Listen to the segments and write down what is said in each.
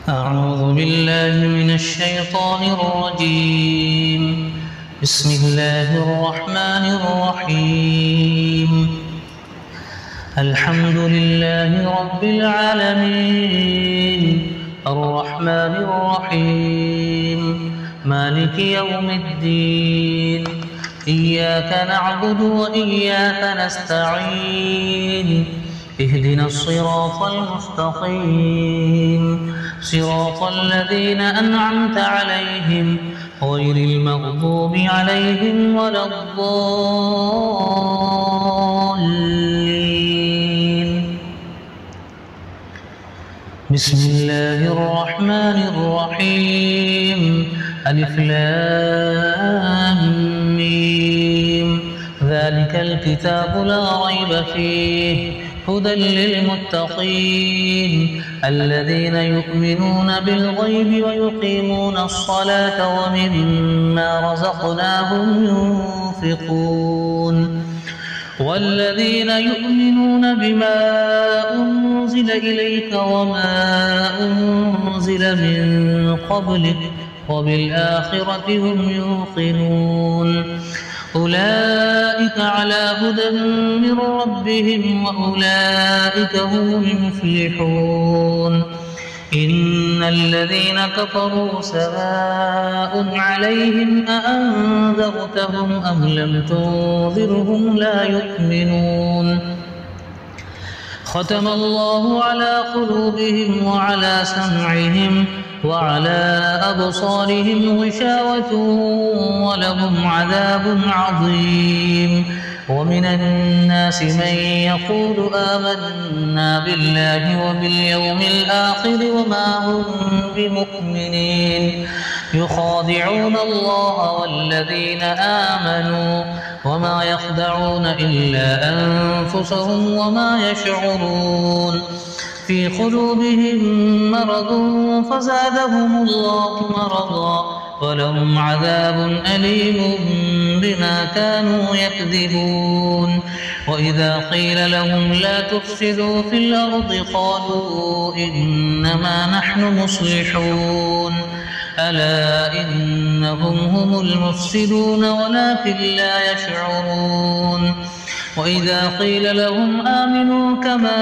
أعوذ بالله من الشيطان الرجيم. بسم الله الرحمن الرحيم. الحمد لله رب العالمين الرحمن الرحيم مالك يوم الدين. إياك نعبد وإياك نستعين. اهدنا الصراط المستقيم صراط الذين أنعمت عليهم غير المغضوب عليهم ولا الضالين. بسم الله الرحمن الرحيم. ألف لام ميم. ذلك الكتاب لا ريب فيه هدى للمتقين الذين يؤمنون بالغيب ويقيمون الصلاة ومما رزقناهم ينفقون والذين يؤمنون بما أنزل إليك وما أنزل من قبلك وبالآخرة هم يوقنون أولئك على هدى من ربهم وأولئك هم المفلحون. إن الذين كفروا سواء عليهم أأنذرتهم أم لم تنذرهم لا يؤمنون. ختم الله على قلوبهم وعلى سمعهم وعلى أبصارهم غشاوة ولهم عذاب عظيم. ومن الناس من يقول آمنا بالله وباليوم الآخر وما هم بمؤمنين يخادعون الله والذين آمنوا وما يخدعون إلا أنفسهم وما يشعرون. في قلوبهم مرض فزادهم الله مرضا ولهم عذاب أليم بما كانوا يكذبون. وإذا قيل لهم لا تفسدوا في الأرض قالوا إنما نحن مصلحون ألا إنهم هم المفسدون ولكن لا يشعرون. وإذا قيل لهم آمنوا كما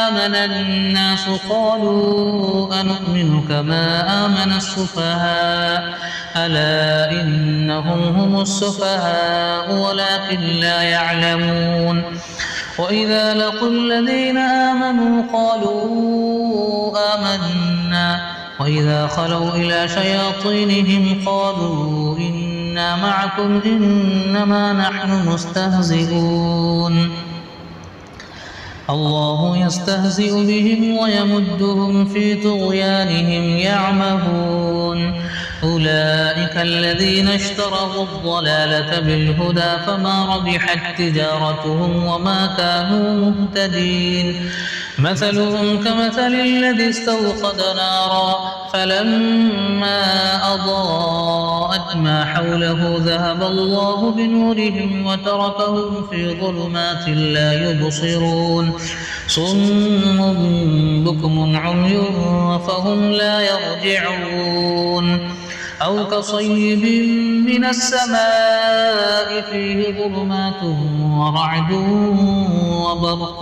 آمن الناس قالوا أنؤمن كما آمن السفهاء ألا إنهم هم السفهاء ولكن لا يعلمون. وإذا لقوا الذين آمنوا قالوا آمنا وإذا خلوا إلى شياطينهم قالوا إنا معكم إنما نحن مستهزئون. الله يستهزئ بهم ويمدهم في طغيانهم يعمهون. أولئك الذين اشتروا الضلالة بالهدى فما ربحت تجارتهم وما كانوا مهتدين. مثلهم كمثل الذي استوقد نارا فلما أضاءت ما حوله ذهب الله بنورهم وتركهم في ظلمات لا يبصرون صم بكم عمي فهم لا يرجعون. أو كصيب من السماء فيه ظلمات ورعد وبرق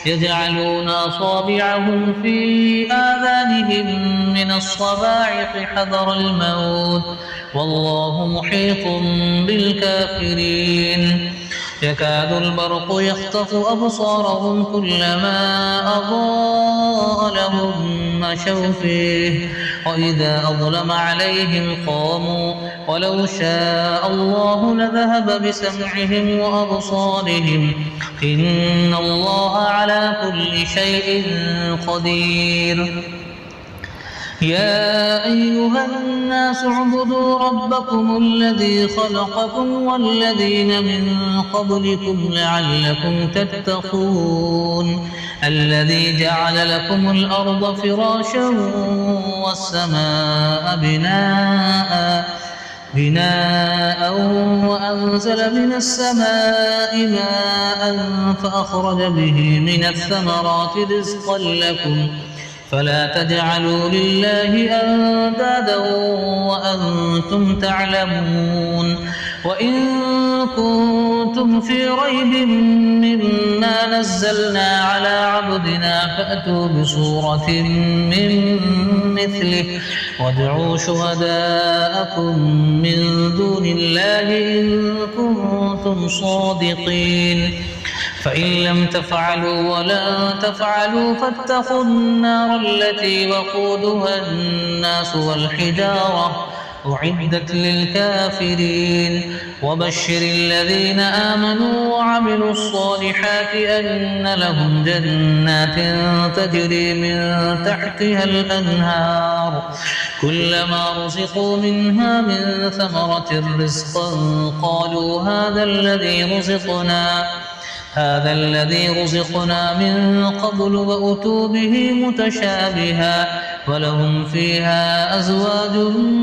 يجعلون أصابعهم في آذانهم من الصواعق حذر الموت والله محيط بالكافرين. يكاد البرق يخطف أبصارهم كلما أضاء لهم مشوا فيه وإذا أظلم عليهم قاموا ولو شاء الله لذهب بسمعهم وأبصارهم إن الله على كل شيء قدير. يا أيها الناس اعبدوا ربكم الذي خلقكم والذين من قبلكم لعلكم تتقون الذي جعل لكم الأرض فراشا والسماء بناء وأنزل من السماء ماء فأخرج به من الثمرات رزقا لكم فلا تجعلوا لله أندادا وأنتم تعلمون وإن كنتم في ريب مما نزلنا على عبدنا فأتوا بسورة من مثله وادعوا شهداءكم من دون الله إن كنتم صادقين فإن لم تفعلوا ولن تفعلوا فاتقوا النار التي وقودها الناس والحجارة أعدت للكافرين وبشر الذين آمنوا وعملوا الصالحات أن لهم جنات تجري من تحتها الأنهار كلما رزقوا منها من ثمرة رزقا قالوا هذا الذي رزقنا من قبل وأتوا به متشابها ولهم فيها أزواج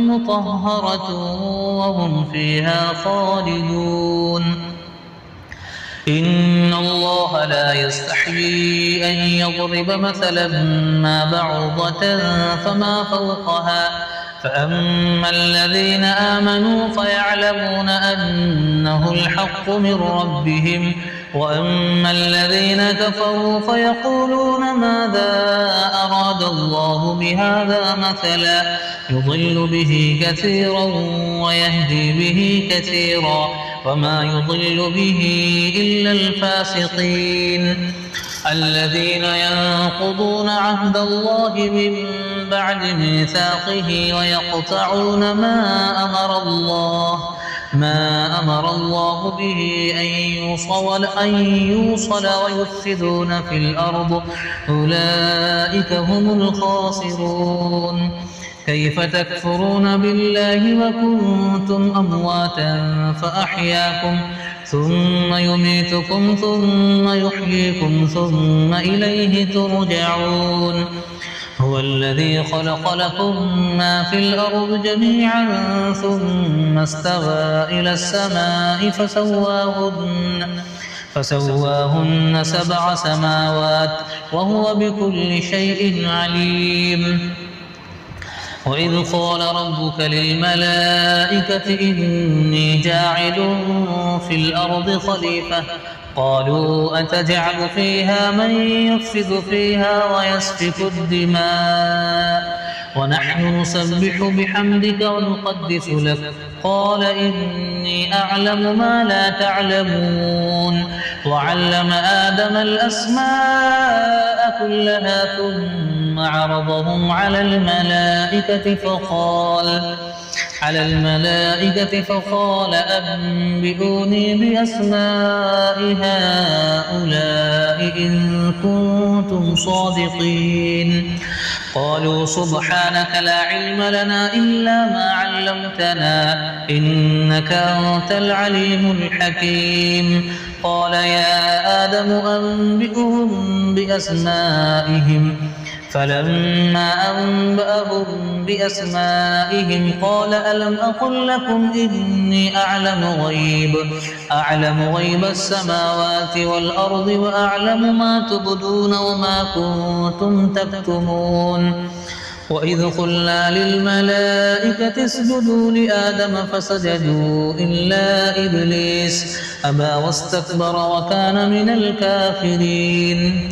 مطهرة وهم فيها خالدون إن الله لا يستحيي أن يضرب مثلا ما بعوضة فما فوقها فأما الذين آمنوا فيعلمون أنه الحق من ربهم وأما الذين كفروا فيقولون ماذا أراد الله بهذا مثلا يضل به كثيرا ويهدي به كثيرا وما يضل به إلا الفاسقين الذين ينقضون عهد الله من بعد ميثاقه ويقطعون ما أمر الله به أن يوصل ويفسدون في الأرض أولئك هم الخاسرون كيف تكفرون بالله وكنتم أمواتا فأحياكم ثم يميتكم ثم يحييكم ثم إليه ترجعون هو الذي خلق لكم ما في الأرض جميعا ثم استوى إلى السماء فسواهن 7 سماوات وهو بكل شيء عليم وإذ قال ربك للملائكة إني جاعل في الأرض خليفة قالوا أتجعل فيها من يفسد فيها ويسفك الدماء ونحن نسبح بحمدك ونقدس لك قال إني أعلم ما لا تعلمون وعلم آدم الأسماء كلها ثم عرضهم على الملائكة فقال أنبئوني بأسماء هؤلاء إن كنتم صادقين قالوا سبحانك لا علم لنا إلا ما علمتنا إنك أنت العليم الحكيم قال يا آدم أنبئهم بأسمائهم فلما أنبأهم بأسمائهم قال ألم أقل لكم إني أعلم غيب السماوات والأرض وأعلم ما تبدون وما كنتم تكتمون وإذ قلنا للملائكة اسجدوا لآدم فسجدوا إلا إبليس أبى واستكبر وكان من الكافرين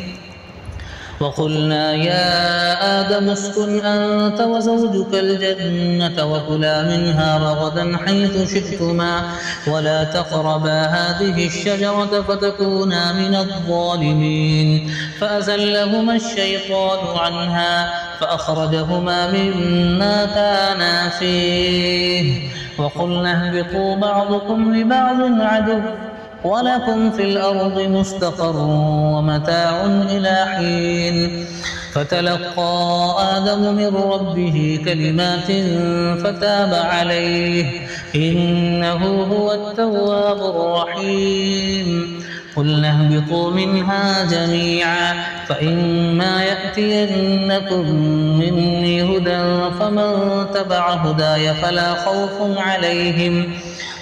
وقلنا يا آدم اسكن أنت وزوجك الجنة وكلا منها رغدا حيث شئتما ولا تقربا هذه الشجرة فتكونا من الظالمين فأزلهما الشيطان عنها فأخرجهما مما كانا فيه وقلنا اهبطوا بعضكم لبعض عدو ولكم في الأرض مستقر ومتاع إلى حين فتلقى آدم من ربه كلمات فتاب عليه إنه هو التواب الرحيم قلنا اهبطوا منها جميعا فإما يأتينكم مني هدى فمن تبع هداي فلا خوف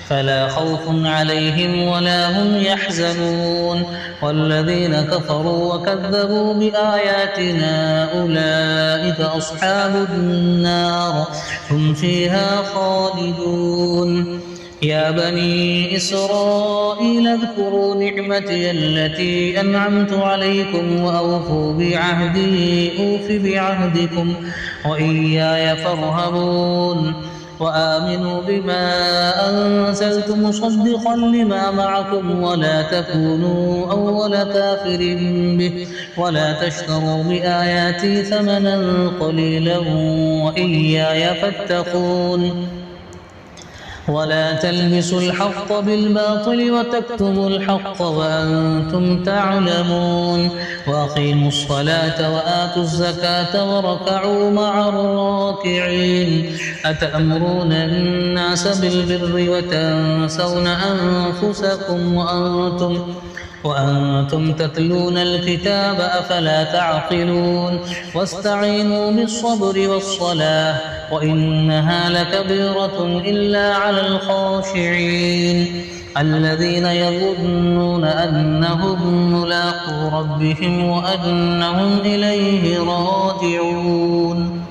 فلا خوف عليهم ولا هم يحزنون والذين كفروا وكذبوا بآياتنا أولئك أصحاب النار هم فيها خالدون يا بني إسرائيل اذكروا نعمتي التي أنعمت عليكم وأوفوا بعهدي أوف بعهدكم وإياي فارهبون وآمنوا بما أنزلت مصدقا لما معكم ولا تكونوا أول كافر به ولا تشتروا بآياتي ثمنا قليلا وإياي فاتقون ولا تلبسوا الحق بالباطل وتكتموا الحق وأنتم تعلمون وأقيموا الصلاة وآتوا الزكاة واركعوا مع الراكعين أتأمرون الناس بالبر وتنسون أنفسكم وأنتم تتلون الكتاب أفلا تعقلون واستعينوا بالصبر والصلاة وإنها لكبيرة إلا على الخاشعين الذين يظنون أنهم ملاقو ربهم وأنهم إليه راجعون.